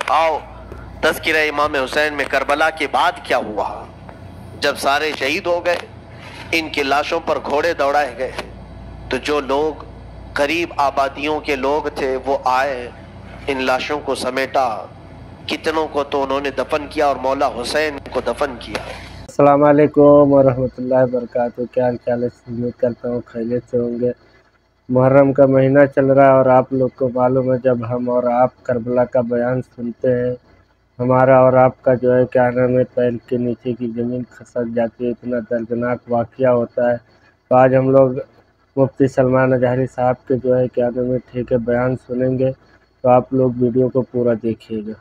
आओ तज़किरा इमाम हुसैन में करबला के बाद क्या हुआ। जब सारे शहीद हो गए, इनकी लाशों पर घोड़े दौड़ाए गए, तो जो लोग करीब आबादियों के लोग थे वो आए, इन लाशों को समेटा, कितनों को तो उन्होंने दफन किया और मौला हुसैन को दफन किया। अस्सलाम वालेकुम वरहमतुल्लाहि वबरकातुहू। क्या हाल चाल है? उम्मीद करता हूँ खैरियत से होंगे। मुहर्रम का महीना चल रहा है और आप लोग को मालूम है, जब हम और आप करबला का बयान सुनते हैं, हमारा और आपका जो है क्या नाम है, पैर के नीचे की ज़मीन खसक जाती है। इतना दर्दनाक वाक़या होता है। तो आज हम लोग मुफ्ती सलमान अजहरी साहब के जो है क्या नाम है ठीक है बयान सुनेंगे, तो आप लोग वीडियो को पूरा देखिएगा।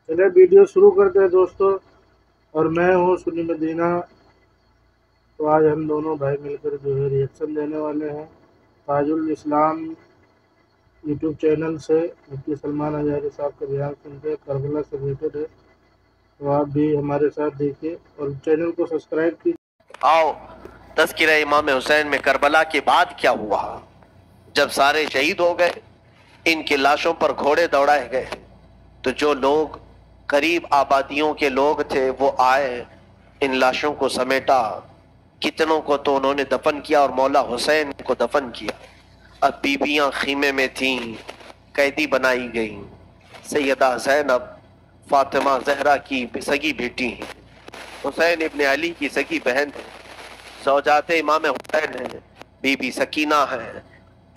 चलिए वीडियो शुरू करते हैं दोस्तों। और मैं हूँ सुन्नी मदीना। तो आज हम दोनों भाई मिलकर जो है रिएक्शन देने वाले हैं ताजुल इस्लाम यूट्यूब चैनल से। मुफ्ती सलमान अजहरी साहब का बयान सुनते करबला से रिलेटेड है, तो आप भी हमारे साथ देखिए और चैनल को सब्सक्राइब कीजिए। आओ तज़किरा इमाम हुसैन में करबला के बाद क्या हुआ। जब सारे शहीद हो गए, इनकी लाशों पर घोड़े दौड़ाए गए, तो जो लोग करीब आबादियों के लोग थे वो आए, इन लाशों को समेटा, कितनों को तो उन्होंने दफन किया और मौला हुसैन को दफन किया। अब बीबियां खीमे में थीं, कैदी बनाई गईं। सैयदा ज़ैनब फातिमा ज़हरा की सगी बेटी हैं, हुसैन इब्न अली की सगी बहन है, ज़ौजात इमाम हुसैन है, बीबी सकीना है।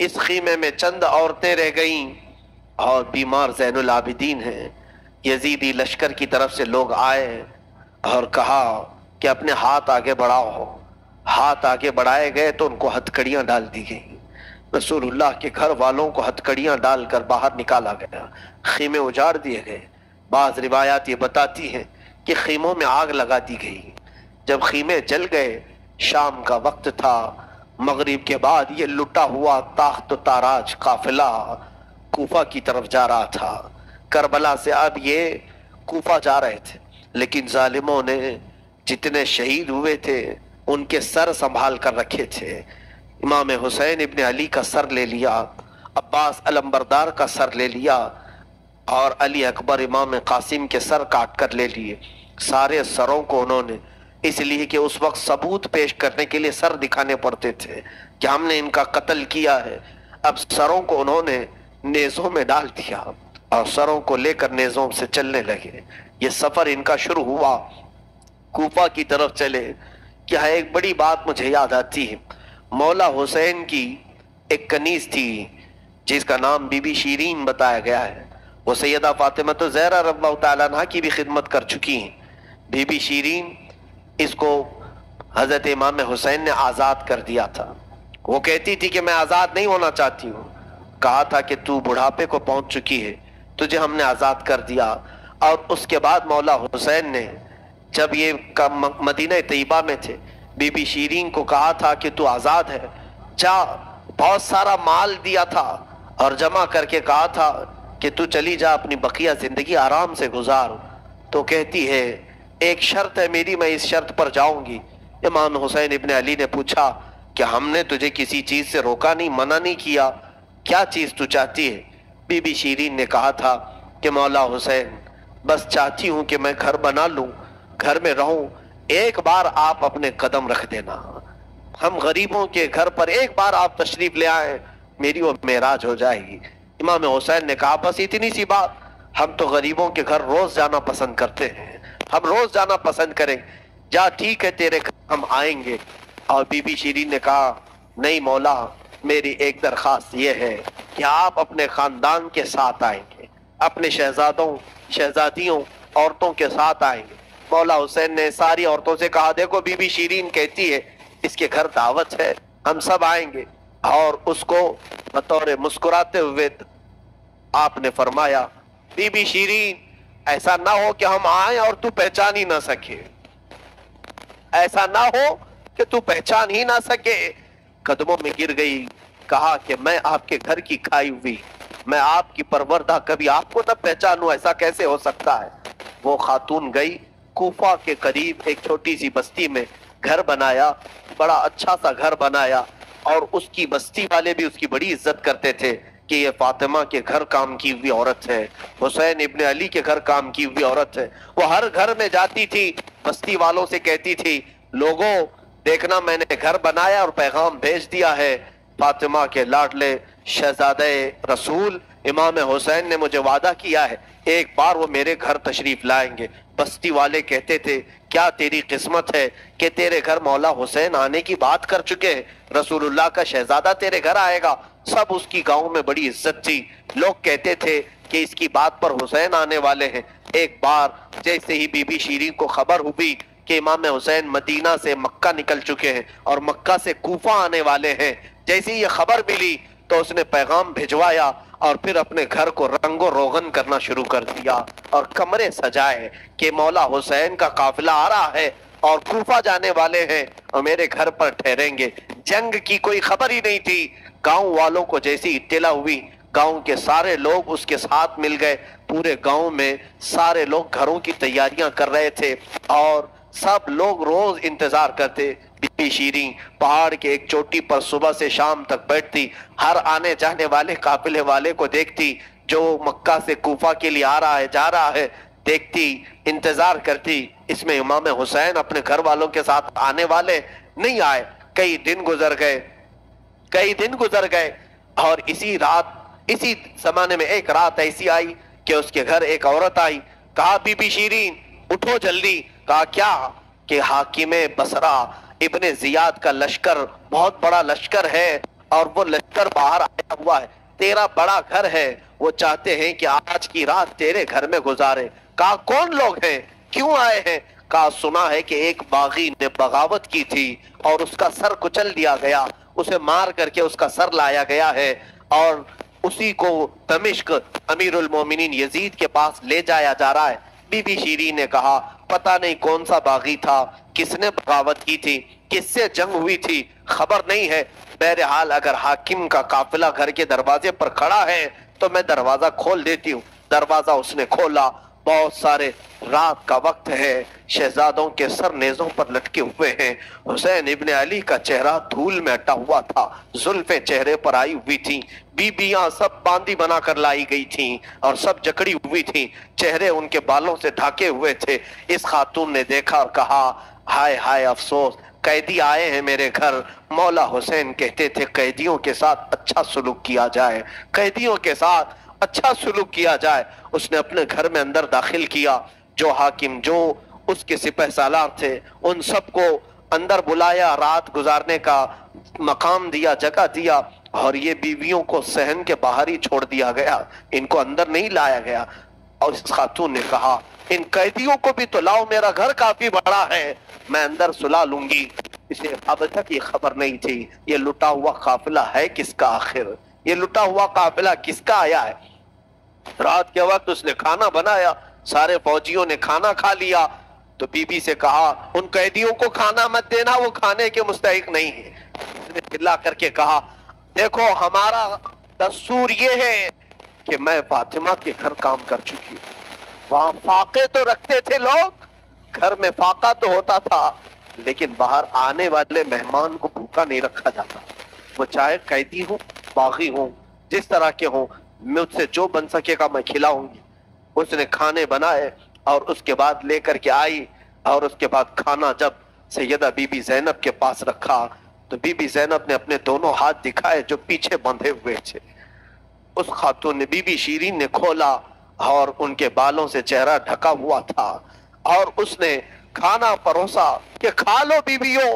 इस खीमे में चंद औरतें रह गईं और बीमार ज़ैनुल आबिदीन हैं। यजीदी लश्कर की तरफ से लोग आए और कहा कि अपने हाथ आगे बढ़ाओ। हाथ आगे बढ़ाए गए तो उनको हथकड़ियां डाल दी गई। रसूलुल्लाह के घर वालों को हथकड़ियां डालकर बाहर निकाला गया, खीमे उजाड़ दिए गए। बाज़ रिवायात ये बताती हैं कि खीमों में आग लगा दी गई। जब खीमे जल गए, शाम का वक्त था, मगरिब के बाद ये लुटा हुआ ताख्त ताराज काफिला कूफा की तरफ जा रहा था। करबला से अब ये कूफा जा रहे थे, लेकिन जालिमों ने जितने शहीद हुए थे उनके सर संभाल कर रखे थे। इमाम हुसैन इब्न अली का सर ले लिया, अब्बास अलंबरदार का सर ले लिया और अली अकबर इमाम कासिम के सर काट कर ले लिए। सारे सरों को उन्होंने, इसलिए कि उस वक्त सबूत पेश करने के लिए सर दिखाने पड़ते थे कि हमने इनका कत्ल किया है। अब सरों को उन्होंने नेज़ों में डाल दिया और सरों को लेकर नेज़ों से चलने लगे। ये सफर इनका शुरू हुआ, कूफा की तरफ चले। क्या एक बड़ी बात मुझे याद आती है, मौला हुसैन की एक कनीज थी जिसका नाम बीबी शीरीन बताया गया है। वो सैयदा फातिमा तो ज़हरा रज़ियल्लाहु तआला अन्हा की भी खिदमत कर चुकी हैं। बीबी शीरीन, इसको हजरत इमाम हुसैन ने आज़ाद कर दिया था। वो कहती थी कि मैं आज़ाद नहीं होना चाहती हूँ। कहा था कि तू बुढ़ापे को पहुंच चुकी है, तुझे हमने आज़ाद कर दिया। और उसके बाद मौला हुसैन ने, जब ये मदीना तैयबा में थे, बीबी शीरीन को कहा था कि तू आज़ाद है, जा। बहुत सारा माल दिया था और जमा करके कहा था कि तू चली जा, अपनी बकिया ज़िंदगी आराम से गुजार। तो कहती है, एक शर्त है मेरी, मैं इस शर्त पर जाऊंगी। इमाम हुसैन इब्न अली ने पूछा कि हमने तुझे किसी चीज़ से रोका नहीं, मना नहीं किया, क्या चीज़ तू चाहती है? बीबी शीरीन ने कहा था कि मौला हुसैन, बस चाहती हूँ कि मैं घर बना लूँ, घर में रहूँ, एक बार आप अपने कदम रख देना। हम गरीबों के घर पर एक बार आप तशरीफ ले आए, मेरी वो मेराज हो जाएगी। इमाम हुसैन ने कहा, बस इतनी सी बात, हम तो गरीबों के घर रोज जाना पसंद करते हैं, हम रोज जाना पसंद करें, जा ठीक है तेरे घर हम आएंगे। और बीबी शीरीन ने कहा, नहीं मौला, मेरी एक दरख्वास्त ये है कि आप अपने खानदान के साथ आएंगे, अपने शहजादों शहजादियों औरतों के साथ आएंगे। मौला हुसैन ने सारी औरतों से कहा, देखो बीबी शीरीन कहती है इसके घर दावत है, हम सब आएंगे। और उसको बतौर मुस्कुराते हुए आपने फरमाया, बीबी शीरीन, ऐसा ना हो कि हम आए और तू पहचान ही ना सके, ऐसा ना हो कि तू पहचान ही ना सके। कदमों में गिर गई, कहा कि मैं आपके घर की खाई हुई, मैं आपकी परवरदा, कभी आपको न पहचानूं, ऐसा कैसे हो सकता है। वो खातून गई, कूफा के करीब एक छोटी सी बस्ती में घर बनाया, बड़ा अच्छा सा घर बनाया, और उसकी बस्ती वाले भी उसकी बड़ी इज्जत करते थे کہ یہ فاطمہ کے گھر کام کی ہوئی عورت ہے، حسین ابن علی کے گھر کام کی ہوئی عورت ہے۔ وہ ہر گھر میں جاتی تھی، بستی والوں سے کہتی تھی لوگوں دیکھنا میں نے گھر بنایا اور پیغام بھیج دیا ہے، فاطمہ کے لاڈلے شہزادہ رسول امام حسین نے مجھے وعدہ کیا ہے ایک بار وہ میرے گھر تشریف لائیں گے۔ بستی والے کہتے تھے کیا تیری قسمت ہے کہ تیرے گھر مولا حسین آنے کی بات کر چکے ہیں، رسول اللہ کا شہزادہ تیرے گھر آئے گا۔ سب اس کی گاؤں میں بڑی عزت تھی، لوگ کہتے تھے کہ اس کی بات پر حسین آنے والے ہیں۔ ایک بار جیسے ہی بی بی شیرین کو خبر ہوئی کہ امام حسین مدینہ سے مکہ نکل چکے ہیں اور مکہ سے کوفہ آنے والے ہیں، جیسے ہی یہ خبر ملی تو اس نے پیغام بھجوایا اور پھر اپنے گھر کو رنگ و روغن کرنا شروع کر دیا اور کمرے سجائے کہ مولا حسین کا قافلہ آ رہا ہے اور کوفہ جانے والے ہیں اور میرے گھر پر ٹھہریں گے۔ جنگ کی کوئی خبر ہی نہیں تھی۔ گاؤں والوں کو جیسی اطلاع ہوئی گاؤں کے سارے لوگ اس کے ساتھ مل گئے۔ پورے گاؤں میں سارے لوگ گھروں کی تیاریاں کر رہے تھے اور سب لوگ روز انتظار کرتے۔ بی بی شیرین پہاڑ کے ایک چوٹی پر صبح سے شام تک بیٹھتی، ہر آنے جانے والے قافلے والے کو دیکھتی جو مکہ سے کوفہ کے لیے آ رہا ہے جا رہا ہے، دیکھتی انتظار کرتی اس میں امام حسین اپنے گھر والوں کے ساتھ آنے والے نہیں آئے۔ کئی دن گزر گئے اور اسی زمانے میں ایک رات ایسی آئی کہ اس کے گھر ایک عورت آئی، کہا بی بی شیرین اٹھو جلدی۔ کہا کیا؟ کہ حاکم بصرہ ابن زیاد کا لشکر بہت بڑا لشکر ہے اور وہ لشکر باہر آیا ہوا ہے، تیرا بڑا گھر ہے، وہ چاہتے ہیں کہ آج کی رات تیرے گھر میں گزارے۔ کہا کون لوگ ہیں، کیوں آئے ہیں؟ کہا سنا ہے کہ ایک باغی نے بغاوت کی تھی اور اس کا سر کچل دیا گیا، اسے مار کر کے اس کا سر لایا گیا ہے اور اسی کو دمشق امیر المومنین یزید کے پاس لے جایا جا رہا ہے۔ بی بی شیرین نے کہا پتہ نہیں کون سا باغی تھا، کس نے بغاوت کی تھی، کس سے جنگ ہوئی تھی، خبر نہیں ہے۔ بہرحال اگر حاکم کا قافلہ گھر کے دروازے پر کھڑا ہے تو میں دروازہ کھول دیتی ہوں۔ دروازہ اس نے کھولا، بہت سارے رات کا وقت ہے، شہزادوں کے سر نیزوں پر لٹکے ہوئے ہیں، حسین ابن علی کا چہرہ دھول میں اٹا ہوا تھا، زلفیں چہرے پر آئی ہوئی تھیں، بیبیاں سب باندی بنا کر لائی گئی تھیں اور سب جکڑی ہوئی تھیں، چہرے ان کے بالوں سے ڈھاکے ہوئے تھے۔ اس خاتون نے دیکھا اور کہا ہائے ہائے افسوس، قیدی آئے ہیں میرے گھر۔ مولا حسین کہتے تھے قیدیوں کے ساتھ اچھا سلوک کیا جائے، قیدیوں کے ساتھ اچھا سلوک کیا جائے۔ اس نے اپنے گھر میں اندر داخل کیا، جو حاکم جو اس کے سپہ سالار تھے ان سب کو اندر بلایا، رات گزارنے کا مقام دیا، جگہ دیا اور یہ بیویوں کو صحن کے باہر ہی چھوڑ دیا گیا، ان کو اندر نہیں لایا گیا۔ اور اس خاتون نے کہا ان قیدیوں کو بھی تو لاؤ، میرا گھر کافی بڑا ہے، میں اندر سلا لوں گی۔ اسے اب تک یہ خبر نہیں تھی یہ لٹا ہوا قافلہ ہے کس کا، آخر یہ لٹا ہوا قافلہ کس کا آیا ہے۔ رات کے وقت اس نے کھانا بنایا، سارے فوجیوں نے کھانا کھا لیا تو بی بی سے کہا ان قیدیوں کو کھانا مت دینا، وہ کھانے کے مستحق نہیں ہے۔ اس نے چلا کر کے کہا دیکھو ہمارا دستور یہ ہے کہ میں فاطمہ کے گھر کام کر چکی ہوں، وہاں فاقے تو رکھتے تھے لوگ، گھر میں فاقہ تو ہوتا تھا لیکن باہر آنے والے مہمان کو بھوکا نہیں رکھا جاتا، وہ چاہے قیدی ہوں باغی ہوں جس طرح کے ہوں، مجھ سے جو بن سکے گا میں کھلاؤں گی۔ اس نے کھانے بنائے اور اس کے بعد لے کر کے آئی اور اس کے بعد کھانا جب سیدہ بی بی زینب کے پاس رکھا تو بی بی زینب نے اپنے دونوں ہاتھ دکھائے جو پیچھے بندھے ہوئے تھے۔ اس خاتون نے بی بی شیرین نے کھولا اور ان کے بالوں سے چہرہ ڈھکا ہوا تھا اور اس نے کھانا پروسا کہ کھا لو بیبیوں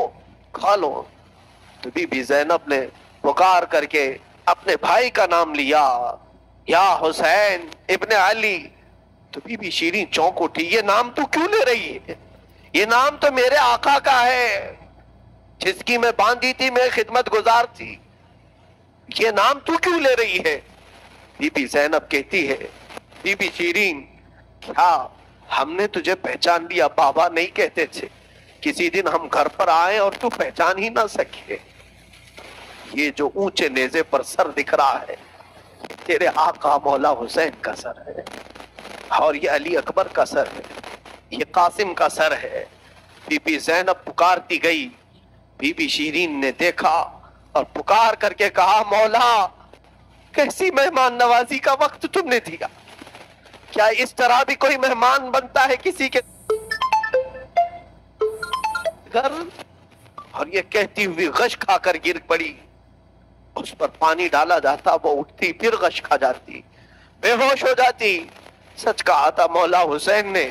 کھا لو۔ تو بی بی زینب نے پکار کر کے اپنے بھائی کا نام لیا، یا حسین ابن علی۔ تو بی بی شیرین چونک اٹھی، یہ نام تو کیوں لے رہی ہے؟ یہ نام تو میرے آقا کا ہے جس کی میں باندھی تھی، میں خدمت گزار تھی، یہ نام تو کیوں لے رہی ہے؟ بی بی زینب کہتی ہے بی بی شیرین کیا ہم نے تجھے پہچان لیا؟ بابا نہیں کہتے تھے کسی دن ہم گھر پر آئیں اور تو پہچان ہی نہ سکے؟ یہ جو اونچے نیزے پر سر دکھ رہا ہے تیرے آقا مولا حسین کا سر ہے اور یہ علی اکبر کا سر ہے، یہ قاسم کا سر ہے۔ بی بی زینب پکارتی گئی، بی بی شیرین نے دیکھا اور پکار کر کے کہا مولا कैसी मेहमान नवाजी का वक्त तुमने दिया। क्या इस तरह भी कोई मेहमान बनता है किसी के घर? और ये कहती हुई गश खाकर गिर पड़ी। उस पर पानी डाला जाता, वो उठती फिर गश खा जाती, बेहोश हो जाती। सच कहा था मौला हुसैन ने,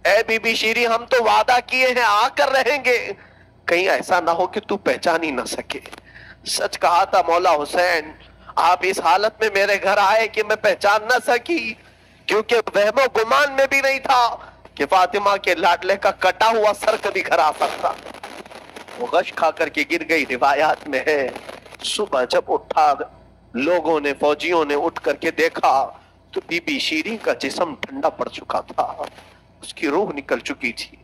ए बीबी शीरी हम तो वादा किए हैं आकर रहेंगे, कहीं ऐसा ना हो कि तू पहचान ही ना सके। सच कहा था मौला हुसैन, आप इस हालत में मेरे घर आए कि मैं पहचान ना सकी, क्योंकि वहमो गुमान में भी नहीं था कि फातिमा के लाडले का कटा हुआ सर कभी घर आ सकता। वो गश खा करके गिर गई। रिवायात में है सुबह जब उठा, लोगों ने, फौजियों ने उठ करके देखा तो बीबी शीरी का जिस्म ठंडा पड़ चुका था, उसकी रूह निकल चुकी थी।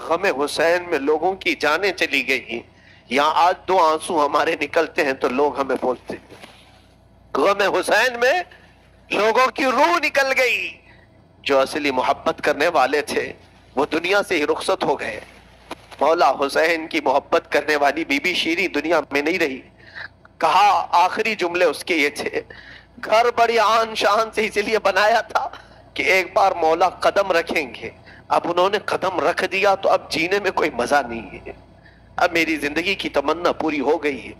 गमे हुसैन में लोगों की जानें चली गई। यहाँ आज दो आंसू हमारे निकलते हैं तो लोग हमें बोलते हैं, गमे हुसैन में लोगों की रूह निकल गई। जो असली मोहब्बत करने वाले थे वो दुनिया से ही रुखसत हो गए। मौला हुसैन की मोहब्बत करने वाली बीबी शीरी दुनिया में नहीं रही। कहा आखिरी जुमले उसके ये थे, घर बड़ी आन शान से इसलिए बनाया था कि एक बार मौला कदम रखेंगे, अब उन्होंने कदम रख दिया तो अब जीने में कोई मजा नहीं है, अब मेरी जिंदगी की तमन्ना पूरी हो गई है।